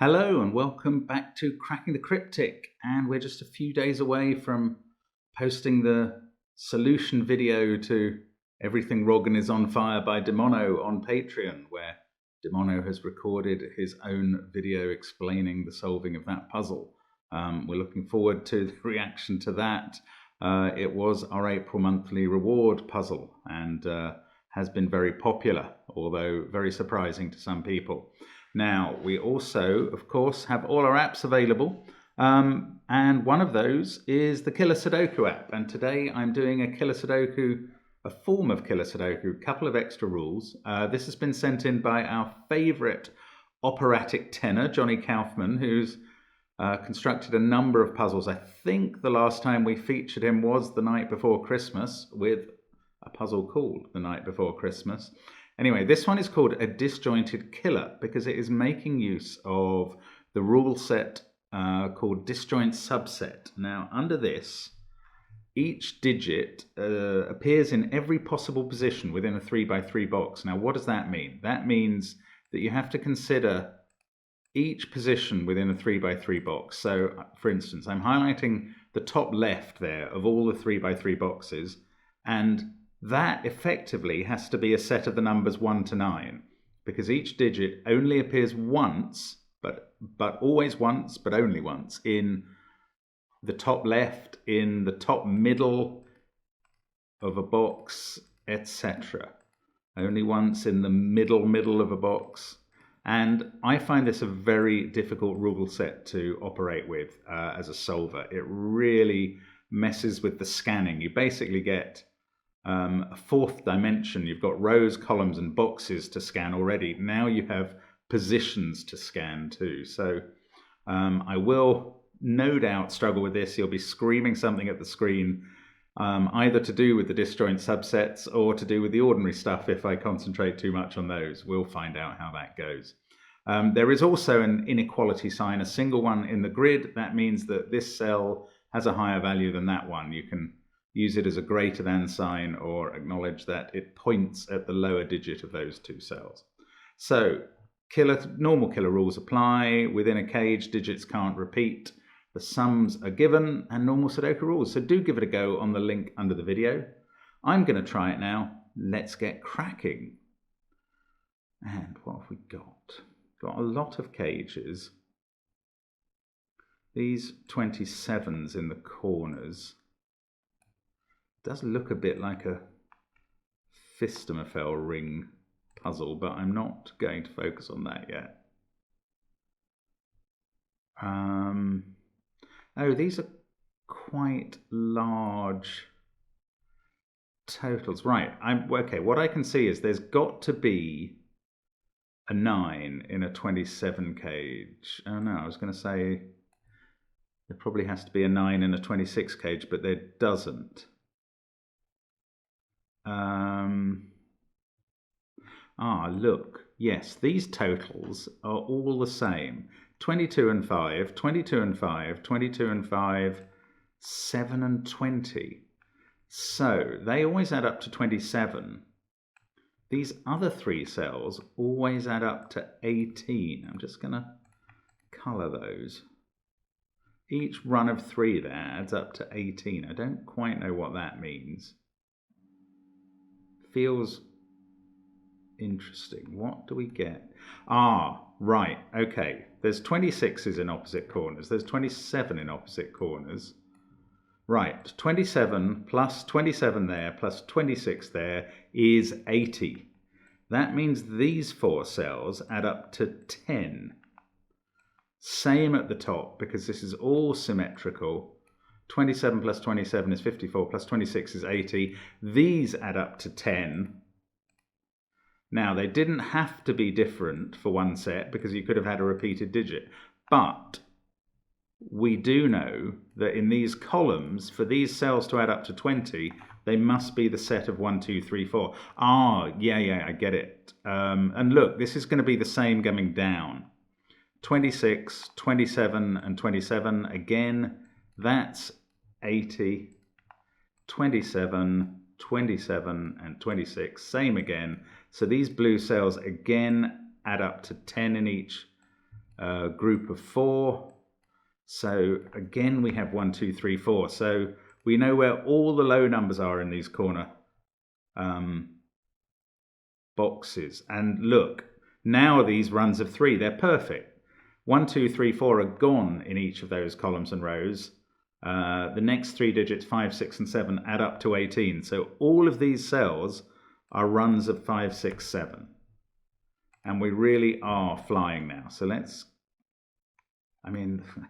Hello and welcome back to Cracking the Cryptic, and we're just a few days away from posting the solution video to Everything Rogan is on Fire by Demono on Patreon, where Demono has recorded his own video explaining the solving of that puzzle. We're looking forward to the reaction to that. It was our April monthly reward puzzle and has been very popular, although very surprising to some people. Now, we also, of course, have all our apps available, and one of those is the Killer Sudoku app. And today I'm doing a Killer Sudoku, a form of Killer Sudoku, a couple of extra rules. This has been sent in by our favourite operatic tenor, Johnny Kaufman, who's constructed a number of puzzles. I think the last time we featured him was the night before Christmas with a puzzle called The Night Before Christmas. Anyway, this one is called a disjointed killer because it is making use of the rule set called disjoint subset. Now, under this, each digit appears in every possible position within a 3x3 box. Now, what does that mean? That means that you have to consider each position within a 3x3 box. So, for instance, I'm highlighting the top left there of all the 3x3 boxes, and that effectively has to be a set of the numbers 1 to 9, because each digit only appears once, but always once, but only once, in the top left, in the top middle of a box, etc. Only once in the middle of a box. And I find this a very difficult rule set to operate with as a solver. It really messes with the scanning. You basically get a fourth dimension. You've got rows, columns, and boxes to scan already. Now you have positions to scan too. So I will no doubt struggle with this. You'll be screaming something at the screen, either to do with the disjoint subsets or to do with the ordinary stuff if I concentrate too much on those. We'll find out how that goes. There is also an inequality sign, a single one in the grid. That means that this cell has a higher value than that one. You can use it as a greater than sign or acknowledge that it points at the lower digit of those two cells. So normal killer rules apply. Within a cage, digits can't repeat. The sums are given, and normal Sudoku rules. So do give it a go on the link under the video. I'm going to try it now. Let's get cracking. And what have we got? Got a lot of cages. These 27s in the corners does look a bit like a Fistemafel ring puzzle, but I'm not going to focus on that yet. Oh, these are quite large totals. Right, okay, what I can see is there's got to be a 9 in a 27 cage. Oh no, I was going to say there probably has to be a 9 in a 26 cage, but there doesn't. Look, yes, these totals are all the same. 22 and 5, 22 and 5, 22 and 5, 7 and 20. So they always add up to 27. These other three cells always add up to 18. I'm just going to colour those. Each run of 3 there adds up to 18. I don't quite know what that means. Feels interesting. What do we get? Right, okay. There's 26s in opposite corners. There's 27 in opposite corners. Right, 27 plus 27 there plus 26 there is 80. That means these 4 cells add up to 10. Same at the top, because this is all symmetrical. 27 plus 27 is 54, plus 26 is 80. These add up to 10. Now, they didn't have to be different for one set, because you could have had a repeated digit. But we do know that in these columns, for these cells to add up to 20, they must be the set of 1, 2, 3, 4. Yeah, I get it. And look, this is going to be the same coming down. 26, 27, and 27. Again, that's 80, 27, 27, and 26. Same again. So these blue cells again add up to 10 in each group of 4. So again, we have 1, 2, 3, 4. So we know where all the low numbers are in these corner boxes. And look, now these runs of 3, they're perfect. 1, 2, 3, 4 are gone in each of those columns and rows. The next 3 digits, 5, 6, and 7, add up to 18. So all of these cells are runs of 5, 6, 7. And we really are flying now. So let's, I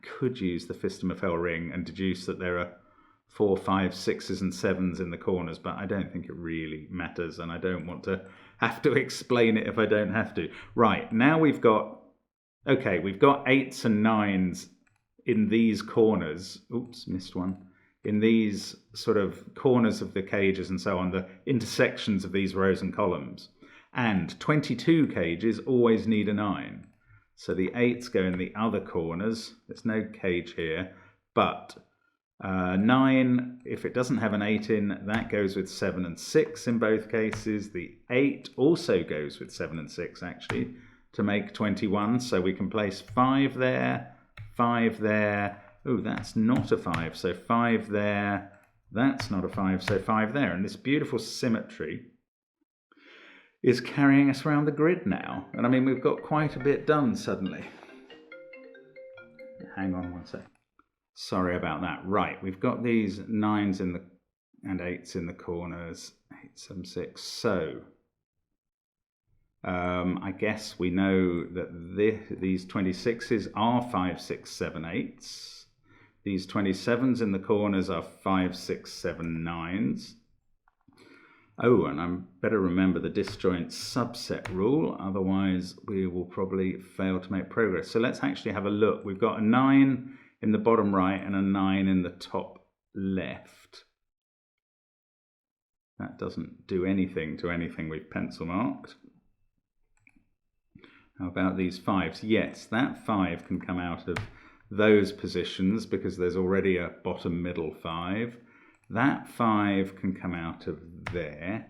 could use the Fistemafel ring and deduce that there are 4, 5, 6s, and 7s in the corners, but I don't think it really matters, and I don't want to have to explain it if I don't have to. Right, now we've got 8s and 9s in these corners. Oops, missed one. In these sort of corners of the cages and so on, the intersections of these rows and columns. And 22 cages always need a 9. So the 8s go in the other corners. There's no cage here, but 9, if it doesn't have an 8 in, that goes with 7 and 6 in both cases. The 8 also goes with 7 and 6, actually, to make 21. So we can place 5 there, 5 there. Oh, that's not a 5, so 5 there. That's not a 5, so 5 there. And this beautiful symmetry is carrying us around the grid now. And we've got quite a bit done suddenly. Hang on one sec. Sorry about that. Right, we've got these 9s in and 8s in the corners. 8, 7, 6. So I guess we know that these 26s are 5, 6, 7, 8s. These 27s in the corners are 5, 6, 7, 9s. Oh, and I better remember the disjoint subset rule, otherwise we will probably fail to make progress. So let's actually have a look. We've got a 9 in the bottom right and a 9 in the top left. That doesn't do anything to anything we've pencil marked. How about these 5s? Yes, that 5 can come out of those positions because there's already a bottom middle 5. That 5 can come out of there.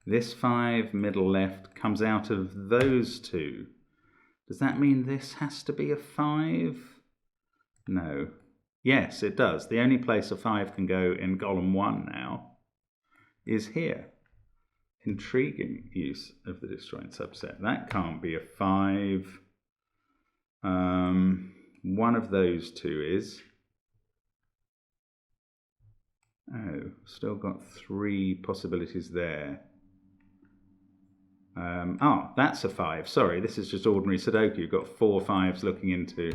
This 5 middle left comes out of those 2. Does that mean this has to be a 5? No. Yes, it does. The only place a 5 can go in column 1 now is here. Intriguing use of the disjoint subset. That can't be a 5. One of those 2 is. Oh, still got 3 possibilities there. That's a 5. Sorry, this is just ordinary Sudoku. You've got 4 5s looking into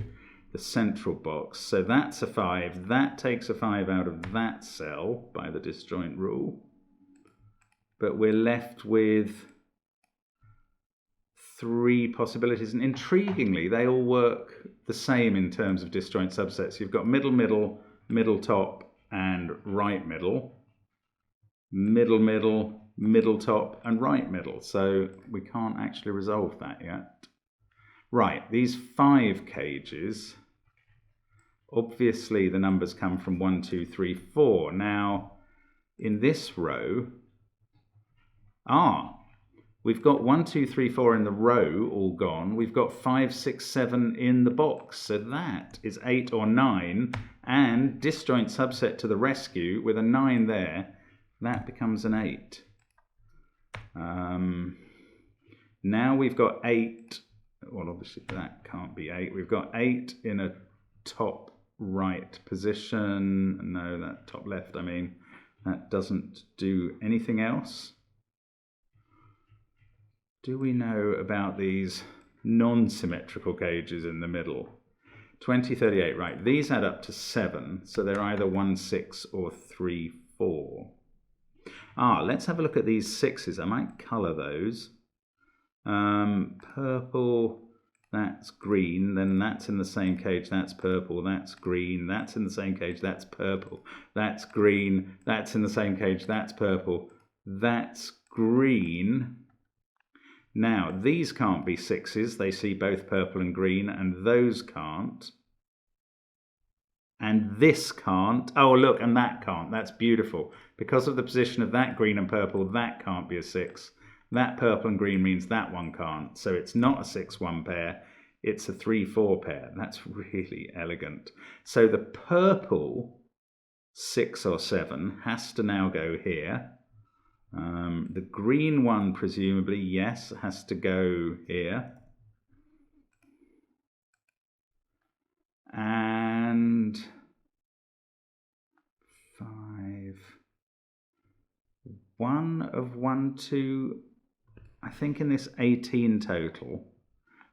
the central box. So that's a 5. That takes a 5 out of that cell by the disjoint rule. But we're left with 3 possibilities. And intriguingly, they all work the same in terms of disjoint subsets. You've got middle, middle, middle, top, and right middle, middle, middle, middle, top, and right middle. So we can't actually resolve that yet. Right, these 5 cages, obviously the numbers come from 1, 2, 3, 4. Now, in this row, we've got 1, 2, 3, 4 in the row, all gone. We've got 5, 6, 7 in the box. So that is 8 or 9. And disjoint subset to the rescue with a 9 there. That becomes an 8. Now we've got 8. Well, obviously that can't be 8. We've got 8 in a top right position. No, that top left, that doesn't do anything else. Do we know about these non-symmetrical cages in the middle? 20, 38, right. These add up to 7, so they're either 1, 6 or 3, 4. Let's have a look at these 6s. I might colour those. Purple, that's green, then that's in the same cage, that's purple, that's green, that's in the same cage, that's purple, that's green, that's in the same cage, that's purple, that's green. Now, these can't be 6s. They see both purple and green, and those can't. And this can't. Oh, look, and that can't. That's beautiful. Because of the position of that green and purple, that can't be a 6. That purple and green means that one can't. So it's not a 6-1 pair. it's a 3-4 pair. That's really elegant. So the purple 6 or 7 has to now go here. The green one, presumably, yes, has to go here. And 5. 1 of 1, 2, I think in this 18 total,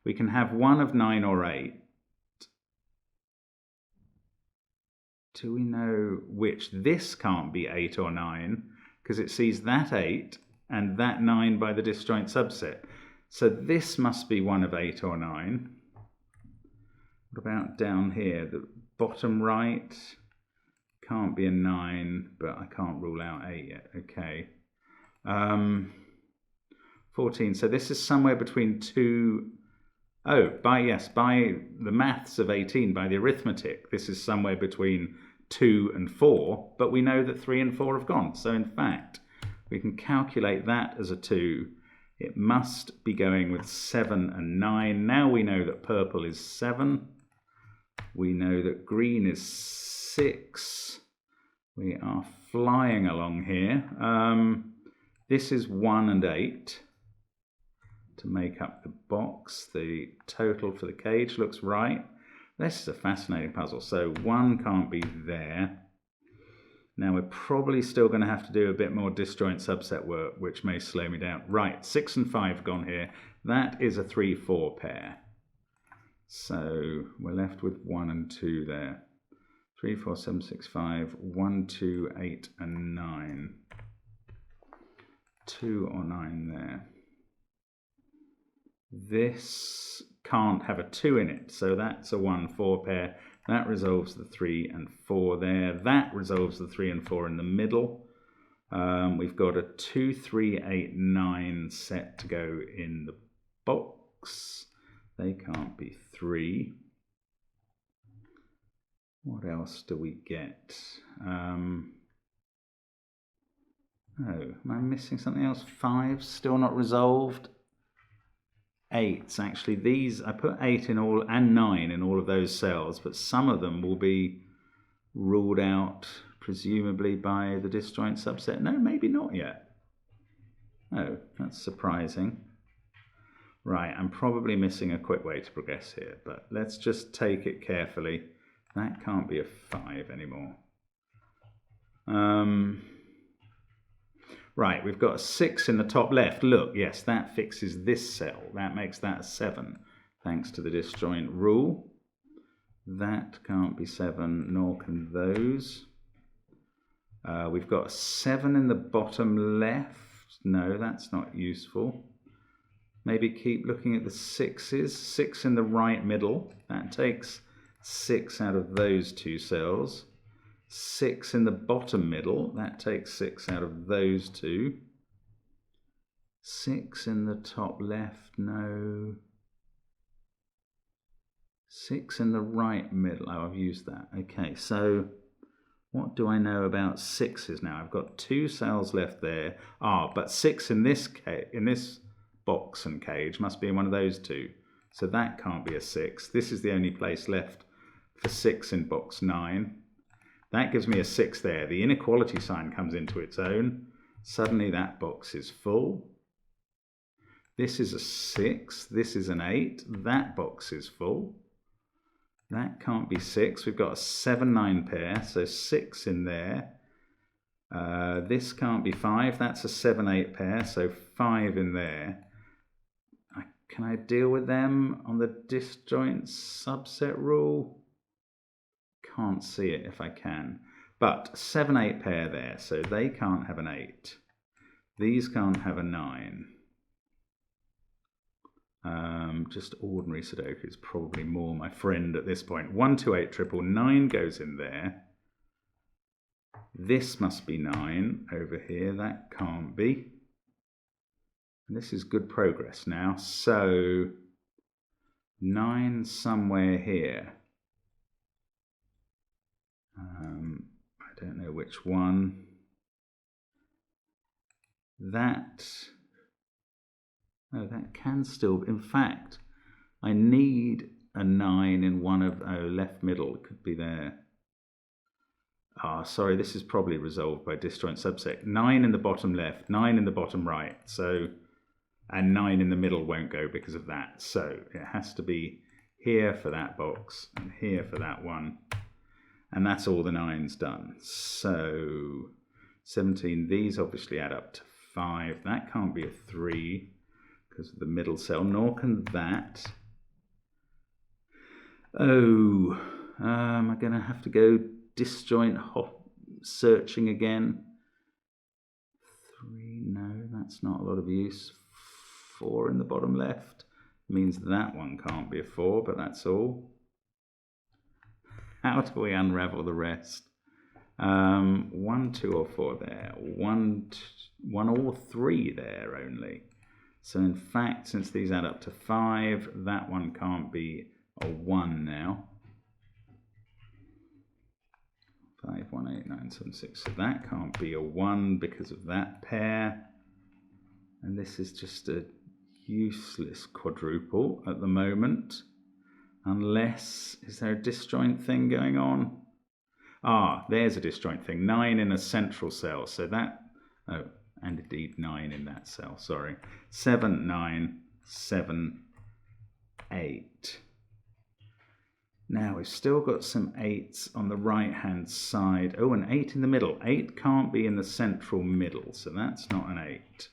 we can have 1 of 9 or 8. Do we know which? This can't be 8 or 9, because it sees that 8 and that 9 by the disjoint subset. So this must be 1 of 8 or 9. What about down here? The bottom right can't be a 9, but I can't rule out 8 yet. Okay. 14. So this is somewhere between 2. Oh, by the maths of 18, by the arithmetic, this is somewhere between 2 and 4, but we know that 3 and 4 have gone. So in fact, we can calculate that as a 2. It must be going with 7 and 9. Now we know that purple is 7. We know that green is 6. We are flying along here. This is 1 and 8 to make up the box. The total for the cage looks right. This is a fascinating puzzle. So 1 can't be there. Now we're probably still going to have to do a bit more disjoint subset work, which may slow me down. Right, 6 and 5 gone here. That is a 3-4 pair. So we're left with 1 and 2 there. 3, 4, 7, 6, 5, 1, 2, 8, and 9. 2 or 9 there. This can't have a 2 in it, so that's a 1-4 pair. That resolves the 3 and 4 there. That resolves the 3 and 4 in the middle. We've got a 2, 3, 8, 9 set to go in the box. They can't be 3. What else do we get? Oh, am I missing something else? 5 still not resolved. 8s, actually, these, I put 8 in all, and 9 in all of those cells, but some of them will be ruled out, presumably by the disjoint subset. No, maybe not yet. Oh, that's surprising. Right, I'm probably missing a quick way to progress here, but let's just take it carefully. That can't be a 5 anymore. Right, we've got a 6 in the top left. Look, yes, that fixes this cell. That makes that a 7, thanks to the disjoint rule. That can't be 7, nor can those. We've got a 7 in the bottom left. No, that's not useful. Maybe keep looking at the 6s. 6 in the right middle. That takes 6 out of those 2 cells. 6 in the bottom middle, that takes 6 out of those 2. 6 in the top left, no. 6 in the right middle, oh, I've used that. Okay, so what do I know about 6s now? I've got 2 cells left there. But 6 in this box and cage must be in one of those 2. So that can't be a 6. This is the only place left for 6 in box 9. That gives me a 6 there. The inequality sign comes into its own. Suddenly that box is full. This is a 6. This is an 8. That box is full. That can't be 6. We've got a 7-9 pair, so 6 in there. This can't be 5. That's a 7-8 pair, so 5 in there. Can I deal with them on the disjoint subset rule? Can't see it if I can. But 7-8 pair there, so they can't have an 8. These can't have a 9. Just ordinary Sudoku is probably more my friend at this point. 1, 2, 8, triple, 9 goes in there. This must be 9 over here. That can't be. And this is good progress now. So 9 somewhere here. I don't know which one. That can still, in fact, I need a 9 in one of, left middle, it could be there. Sorry, this is probably resolved by disjoint subset. 9 in the bottom left, 9 in the bottom right, so, and 9 in the middle won't go because of that. So it has to be here for that box and here for that one. And that's all the 9s done. So 17, these obviously add up to 5. That can't be a 3 because of the middle cell, nor can that. Oh, am I going to have to go disjoint searching again? 3, no, that's not a lot of use. 4 in the bottom left means that one can't be a 4, but that's all. How do we unravel the rest? 1, 2 or 4 there. 1 or 3 there only. So in fact, since these add up to 5, that one can't be a 1 now. 5, 1, 8, 9, 7, 6. So that can't be a 1 because of that pair. And this is just a useless quadruple at the moment. Unless, is there a disjoint thing going on? There's a disjoint thing. 9 in a central cell. So that, and indeed 9 in that cell, sorry. 7, 9, 7, 8. Now we've still got some 8s on the right hand side. Oh, an 8 in the middle. 8 can't be in the central middle, so that's not an 8.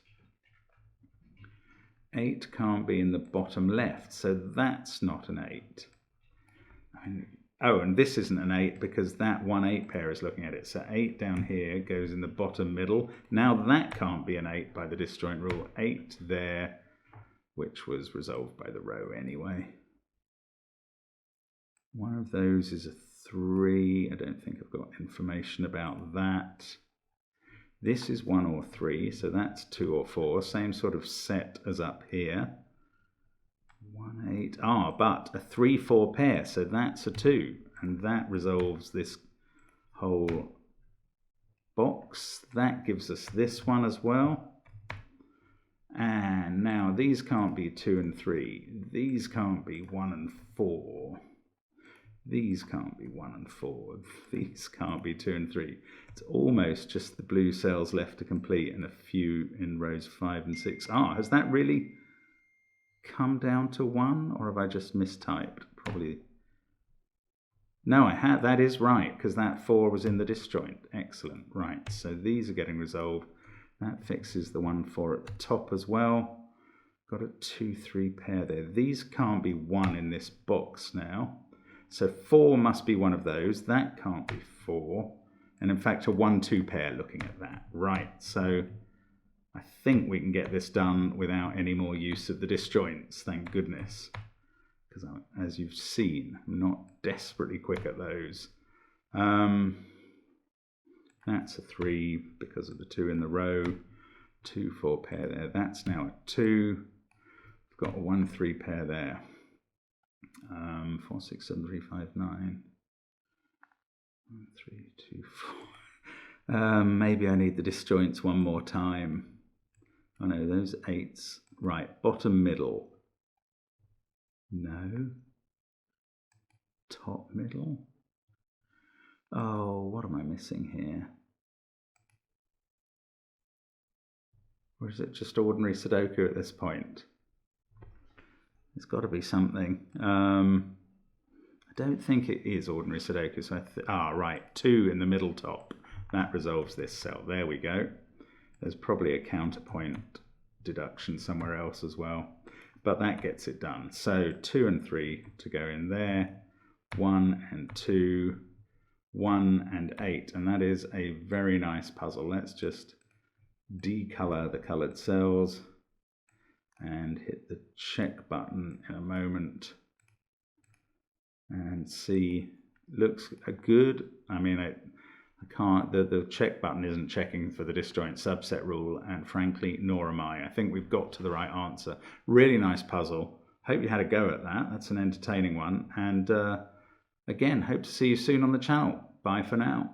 8 can't be in the bottom left, so that's not an 8. And this isn't an 8 because that 1 8 pair is looking at it. So 8 down here goes in the bottom middle. Now that can't be an 8 by the disjoint rule. 8 there, which was resolved by the row anyway. One of those is a 3. I don't think I've got information about that. This is 1 or 3, so that's 2 or 4. Same sort of set as up here. 1, 8. But a 3, 4 pair, so that's a 2. And that resolves this whole box. That gives us this one as well. And now these can't be 2 and 3. These can't be 1 and 4. These can't be 1 and 4. These can't be 2 and 3. It's almost just the blue cells left to complete and a few in rows 5 and 6. Has that really come down to 1, or have I just mistyped? Probably. No, I had. That is right, because that 4 was in the disjoint. Excellent. Right, so these are getting resolved. That fixes the 1, 4 at the top as well. Got a 2, 3 pair there. These can't be 1 in this box now. So 4 must be one of those. That can't be 4. And in fact, a 1, 2 pair looking at that. Right, so I think we can get this done without any more use of the disjoints, thank goodness. Because as you've seen, I'm not desperately quick at those. That's a 3 because of the 2 in the row. 2, 4 pair there. That's now a 2. We've got a 1, 3 pair there. 4, 6, 7, 3, 5, 9. 1, 3, 2, 4. Maybe I need the disjoints one more time. Oh no, those 8s. Right, bottom middle. No. Top middle. Oh, what am I missing here? Or is it just ordinary Sudoku at this point? There's got to be something. I don't think it is ordinary Sudoku. So right, 2 in the middle top. That resolves this cell. There we go. There's probably a counterpoint deduction somewhere else as well. But that gets it done. So 2 and 3 to go in there. 1 and 2. 1 and 8. And that is a very nice puzzle. Let's just decolor the colored cells and hit the check button in a moment and see. Looks good. I mean, I can't, the check button isn't checking for the disjoint subset rule, and frankly, nor am I. I think we've got to the right answer. Really nice puzzle. Hope you had a go at that. That's an entertaining one. And again, hope to see you soon on the channel. Bye for now.